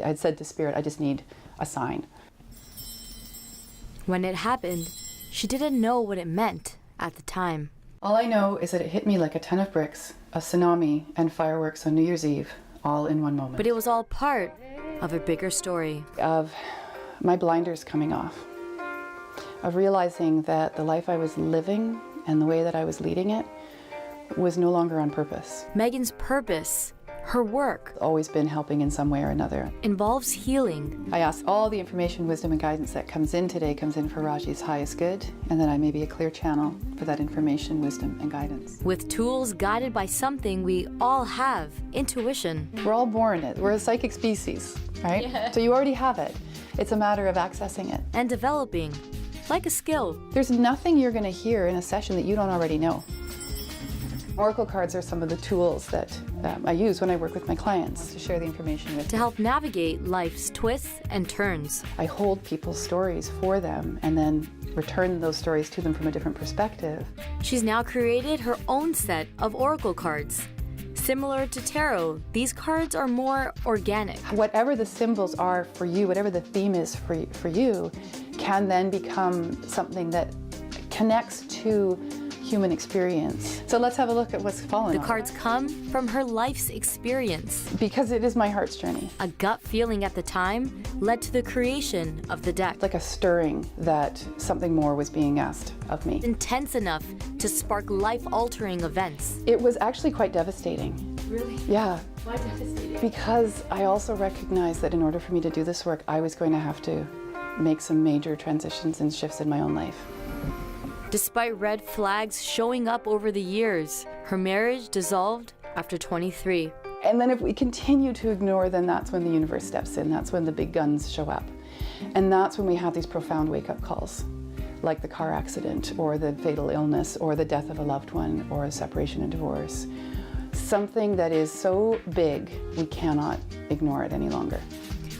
I'd said to Spirit, I just need a sign. When it happened, she didn't know what it meant at the time. All I know is that it hit me like a ton of bricks, a tsunami, and fireworks on New Year's Eve, all in one moment. But it was all part of a bigger story. Of my blinders coming off, of realizing that the life I was living and the way that I was leading it was no longer on purpose. Megan's purpose, her work, Always been helping in some way or another. involves healing. I ask all the information, wisdom, and guidance that comes in today comes in for Rajie's highest good, and that I may be a clear channel for that information, wisdom, and guidance. With tools guided by something we all have, intuition. We're all born it. We're a psychic species, right? Yeah. So you already have it. It's a matter of accessing it. And developing, like a skill. There's nothing you're going to hear in a session that you don't already know. Oracle cards are some of the tools that I use when I work with my clients to share the information with To them. help navigate life's twists and turns. I hold people's stories for them and then return those stories to them from a different perspective. She's now created her own set of oracle cards. Similar to tarot, these cards are more organic. Whatever the symbols are for you, whatever the theme is for you, can then become something that connects to human experience. So let's have a look at what's fallen. The cards come from her life's experience. Because it is my heart's journey. A gut feeling at the time led to the creation of the deck. Like a stirring that something more was being asked of me. Intense enough to spark life-altering events. It was actually quite devastating. Really? Yeah. Why devastating? Because I also recognized that in order for me to do this work, I was going to have to make some major transitions and shifts in my own life. Despite red flags showing up over the years, her marriage dissolved after 23. And then if we continue to ignore, then that's when the universe steps in. That's when the big guns show up. And that's when we have these profound wake-up calls, like the car accident, or the fatal illness, or the death of a loved one, or a separation and divorce. Something that is so big, we cannot ignore it any longer.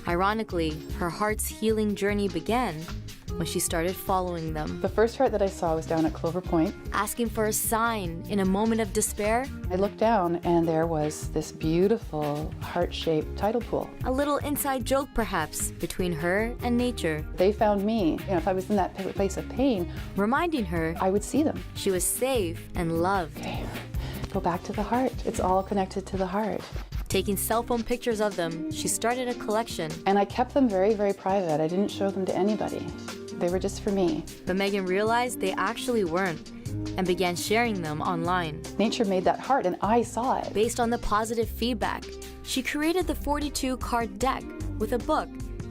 Ironically, her heart's healing journey began when she started following them. The first chart that I saw was down at Clover Point. Asking for a sign in a moment of despair. I looked down and there was this beautiful heart-shaped tidal pool. A little inside joke, perhaps, between her and nature. They found me. You know, if I was in that place of pain, reminding her I would see them. she was safe and loved. Okay. Go back to the heart. It's all connected to the heart. Taking cell phone pictures of them, she started a collection. And I kept them very, very private. I didn't show them to anybody. They were just for me. But Megan realized they actually weren't and began sharing them online. Nature made that heart and I saw it. Based on the positive feedback, she created the 42 card deck with a book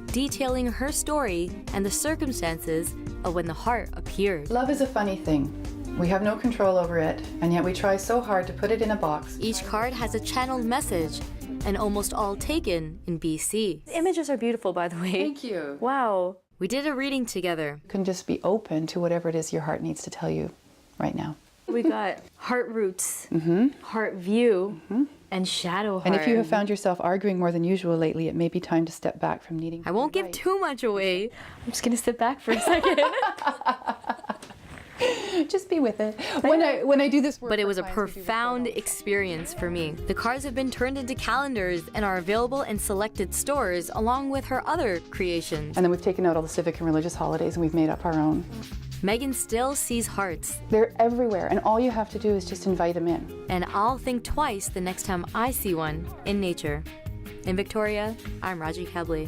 detailing her story and the circumstances of when the heart appeared. Love is a funny thing. We have no control over it, and yet we try so hard to put it in a box. Each card has a channeled message, and almost all taken in BC. The images are beautiful, by the way. Thank you. Wow. We did a reading together. You can just be open to whatever it is your heart needs to tell you right now. We got heart roots, heart view, and shadow heart. And if you have found yourself arguing more than usual lately, it may be time to step back from needing. I won't give too much away. I'm just gonna sit back for a second. Just be with it. When I do this work, But it was a for clients, we do profound referrals. experience for me. The cards have been turned into calendars and are available in selected stores along with her other creations. And then we've taken out all the civic and religious holidays and we've made up our own. Megan still sees hearts, They're everywhere, and all you have to do is just invite them in. and I'll think twice the next time I see one in nature. In Victoria, I'm Rajie Kebley.